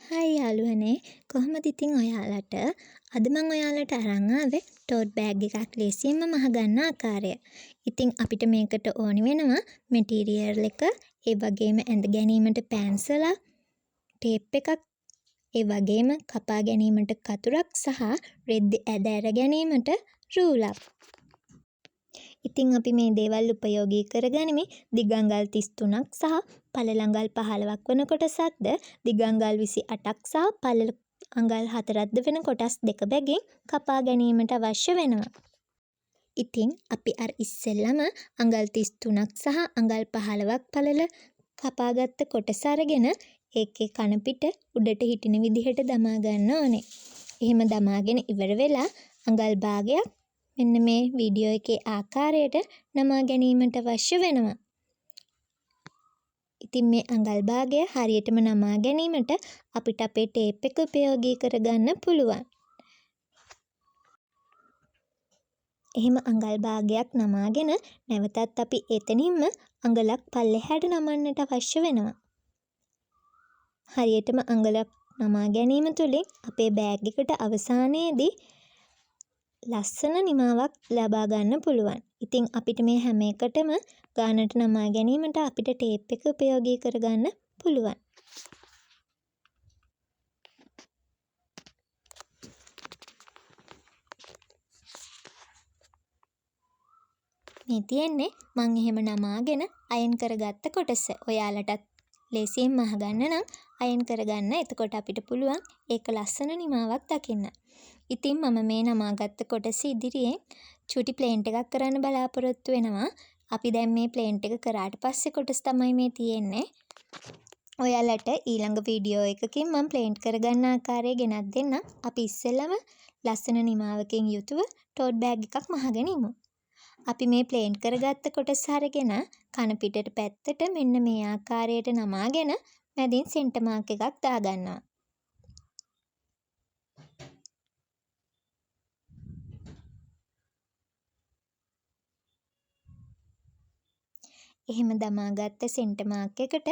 හයි යාළුවනේ කොහොමද ඉතින් ඔයාලට අද මම ඔයාලට අරන් ආවේ ටෝට් බෑග් එකක් ලේසියෙන්ම මහගන්න ආකාරය. ඉතින් අපිට මේකට ඕනි වෙනවා මැටීරියල් එක, ඒ වගේම ඇඳ ගැනීමට පැන්සලක්, ටේප් එකක්, ඒ වගේම කපා ගැනීමට කතුරක් සහ රෙද්ද ඇද ඇර ගැනීමට රූලක්. ඉතින් අපි මේ දේවල් උපයෝගී කරගනිමින් දිගංගල් 33ක් සහ පළලංගල් 15ක් වන කොටසක්ද දිගංගල් 28ක් සහ පළල අඟල් 4ක්ද වෙන කොටස් දෙක බැගින් කපා ගැනීමට අවශ්‍ය වෙනවා. ඉතින් අපි අර ඉස්සෙල්ලම අඟල් 33ක් සහ අඟල් 15ක් පළල කපාගත්ත කොටස අරගෙන ඒකේ කන පිට උඩට හිටින විදිහට දමා ගන්න ඕනේ. එහෙම දමාගෙන ඉවර වෙලා අඟල් භාගයක් මෙන්න මේ වීඩියෝ එකේ ආකාරයට නමා ගැනීමට අවශ්‍ය වෙනවා. ඉතින් මේ අඟල් භාගය හරියටම නමා ගැනීමට අපිට අපේ ටේප් එක උපයෝගී කරගන්න පුළුවන්. එහෙම අඟල් භාගයක් නමාගෙන නැවතත් අපි එතනින්ම අඟලක් පල්ලෙහාට නමන්නට අවශ්‍ය වෙනවා. හරියටම අඟලක් නමා ගැනීම තුළින් අපේ බෑග් එකට අවසානයේදී ලස්සන නිමාවක් ලබා ගන්න පුළුවන්. ඉතින් අපිට මේ හැම එකටම ගානට නමා ගැනීමට අපිට ටේප් එක උපයෝගී කරගන්න පුළුවන්. මේ තියෙන්නේ මම එහෙම නමාගෙන අයන් කරගත්ත කොටස. ඔයාලටත් ලේසියෙන් මහගන්න නම් අයන් කරගන්න. එතකොට අපිට පුළුවන් ඒක ලස්සන නිමාවක් දකින්න. ඉතින් මම මේ නමාගත්ත කොටස ඉදිරියෙන් චුටි ප්ලේන්ට් එකක් කරන්න බලාපොරොත්තු වෙනවා. අපි දැන් මේ ප්ලේන්ට් එක කරාට පස්සේ කොටස් තමයි මේ තියෙන්නේ. ඔයාලට ඊළඟ වීඩියෝ එකකින් මම ප්ලේන්ට් කරගන්න ආකාරය ගෙනත් දෙන්නම්. අපි ඉස්සෙල්ලම ලස්සන නිමාවකින් යුතුව ටෝට් බෑග් එකක් මහගෙන ඉමු. අපි මේ ප්ලේන්ට් කරගත්ත කොටස අරගෙන කන පිටට පැත්තට මෙන්න මේ ආකාරයට නමාගෙන මැදින් සෙන්ටර් මාක් එකක් දාගන්නවා. එහෙම දමාගත්ත සෙන්ටර් මාක් එකට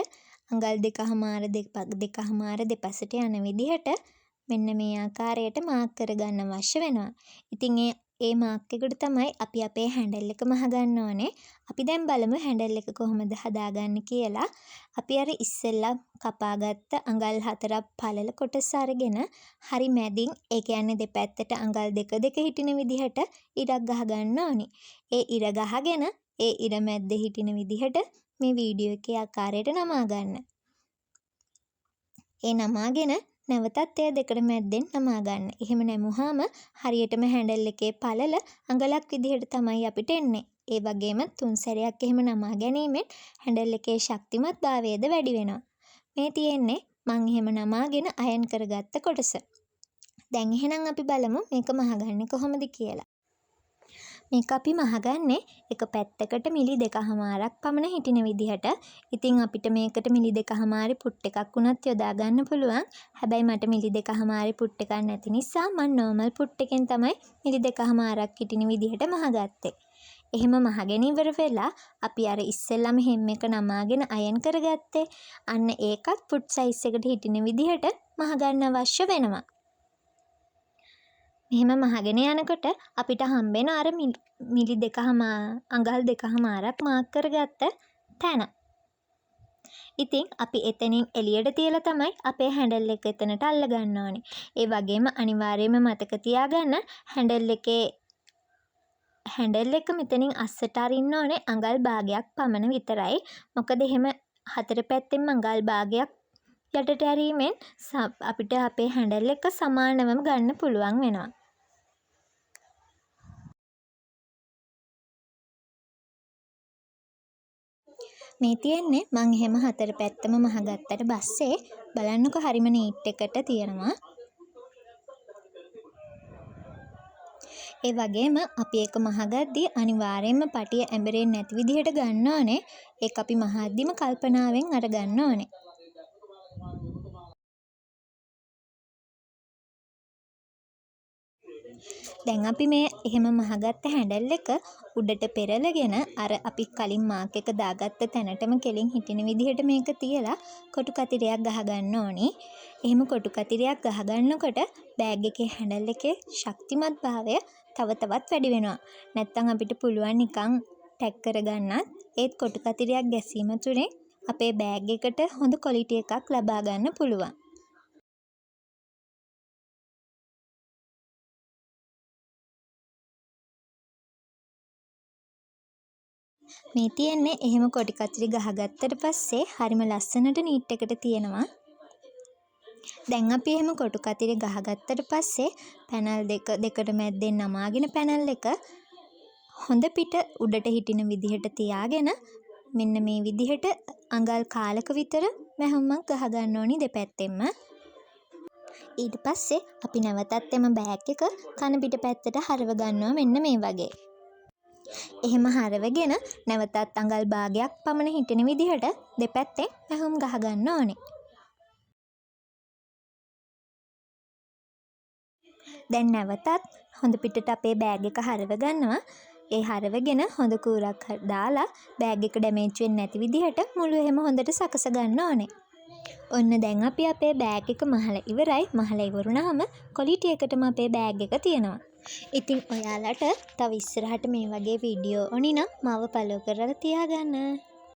අඟල් 2.5 දෙපසට යන විදිහට මෙන්න මේ ආකාරයට මාක් කරගන්න අවශ්‍ය වෙනවා. ඉතින් ඒ මාක් එකට තමයි අපි අපේ හැන්ඩල් එක මහගන්න ඕනේ. අපි දැන් බලමු හැන්ඩල් එක කොහොමද හදාගන්නේ කියලා. අපි අර ඉස්සෙල්ලා කපාගත්ත අඟල් 4ක් පළල කොටස අරගෙන හරි මැදින් ඒ කියන්නේ දෙපැත්තට අඟල් 2 හිටින විදිහට ඉරක් ගහගන්න ඕනේ. ඒ ඉර ගහගෙන ඒ ඉර මැද්ද හිටින විදිහට මේ වීඩියෝ එකේ ආකාරයට නමා ගන්න. ඒ නමාගෙන නැවතත් එය දෙකට මැද්දෙන් නමා ගන්න. එහෙම නැමුවාම හරියටම හැන්ඩල් එකේ පළල අඟලක් විදිහට තමයි අපිට එන්නේ. ඒ වගේම 3 සැරයක් එහෙම නමා ගැනීමෙන් හැන්ඩල් එකේ ශක්තිමත් භාවයද වැඩි වෙනවා. මේ තියෙන්නේ මම එහෙම නමාගෙන අයන් කරගත්ත කොටස. දැන් එහෙනම් අපි බලමු මේක මහගන්නේ කොහොමද කියලා. මේක අපි මහගන්නේ එක පැත්තකට මිලි 2.5ක් පමණ හිටින විදිහට. ඉතින් අපිට මේකට මිලි 2.5 පුට් එකක් වුණත් යොදා ගන්න පුළුවන්. හැබැයි මට මිලි 2.5 පුට් එකක් නැති නිසා මම නෝමල් පුට් එකෙන් තමයි මිලි 2.5ක් හිටින විදිහට මහගත්තේ. එහෙම මහගෙන ඉවර වෙලා අපි අර ඉස්සෙල්ලාම හැම් එක නමාගෙන අයන් කරගත්තේ. අන්න ඒකත් පුට් සයිස් එකට හිටින විදිහට මහගන්න අවශ්‍ය වෙනවා. මෙහෙම මහගෙන යනකොට අපිට හම්බෙන අර මිලි 2.5 අඟල් 2.5ක් මාක් කරගත්ත තැන. ඉතින් අපි එතනින් එළියට තියලා තමයි අපේ හැන්ඩල් එක එතනට අල්ල ගන්න ඕනේ. ඒ වගේම අනිවාර්යයෙන්ම මතක තියාගන්න හැන්ඩල් එක මෙතනින් අස්සට අරින්න ඕනේ අඟල් භාගයක් පමණ විතරයි. මොකද එහෙම හතර පැත්තෙන්ම අඟල් භාගයක් යටට ඇරීමෙන් අපිට අපේ හැන්ඩල් එක සමානවම ගන්න පුළුවන් වෙනවා. මේ තියෙන්නේ මං එහෙම හතර පැත්තම මහගත්තට පස්සේ බලන්නකො හරිම නීට් එකට තියෙනවා. ඒ වගේම අපි ඒක මහගද්දී අනිවාර්යයෙන්ම පටිය ඇඹරෙන්නේ නැති විදිහට ගන්න ඕනේ. ඒක අපි මහද්දිම කල්පනාවෙන් අරගන්න ඕනේ. දැන් අපි මේ එහෙම මහගත්ත හැන්ඩල් එක උඩට පෙරලගෙන අර අපි කලින් මාක් එක දාගත්ත තැනටම කෙලින් හිටින විදිහට මේක තියලා කොටු කතිරයක් ගහගන්න ඕනි. එහෙම කොටු කතිරයක් ගහගන්නකොට බෑග් එකේ හැන්ඩල් එකේ ශක්තිමත් භාවය තව තවත් වැඩි වෙනවා. නැත්තම් අපිට පුළුවන් නිකන් ටැග් කරගන්නත් ඒත් කොටු කතිරයක් ගැසීම තුළින් අපේ බෑග් එකට හොඳ ක්වොලිටි එකක් ලබා ගන්න පුළුවන්. මේ තියෙන්නේ එහෙම කොටි කතිරි ගහගත්තට පස්සේ හරිම ලස්සනට නීට් එකට තියෙනවා. දැන් අපි එහෙම කොටු කතිරි ගහගත්තට පස්සේ පැනල් දෙකට මැද්දෙන් නමාගෙන පැනල් එක හොඳ පිට උඩට හිටින විදිහට තියාගෙන මෙන්න මේ විදිහට අඟල් කාලක විතර මැහුම්මක් ගහගන්න ඕනි දෙපැත්තෙන්ම. ඊට පස්සේ අපි නැවතත් එම බෑග් එක කන පිට පැත්තට හරව ගන්නවා මෙන්න මේ වගේ. එහෙම හරවගෙන නැවතත් අඟල් භාගයක් පමණ හිටින විදිහට දෙපැත්තෙන් මැහුම් ගහගන්න ඕනේ. දැන් නැවතත් හොඳ පිටට අපේ බෑග් එක හරව ගන්නවා. ඒ හරවගෙන හොඳ කූරක් දාලා බෑග් එක ඩැමේජ් වෙන්නේ නැති විදිහට මුළු එහෙම හොඳට සකස ගන්න ඕනේ. ඔන්න දැන් අපි අපේ බෑග් එක මහලා ඉවරයි. මහලා ඉවරුනහම ක්වොලිටි එකටම අපේ බෑග් එක තියෙනවා. ඉතින් ඔයාලට තව ඉස්සරහට මේ වගේ වීඩියෝ ඕනි නම් මාව ෆලෝ කරලා තියාගන්න.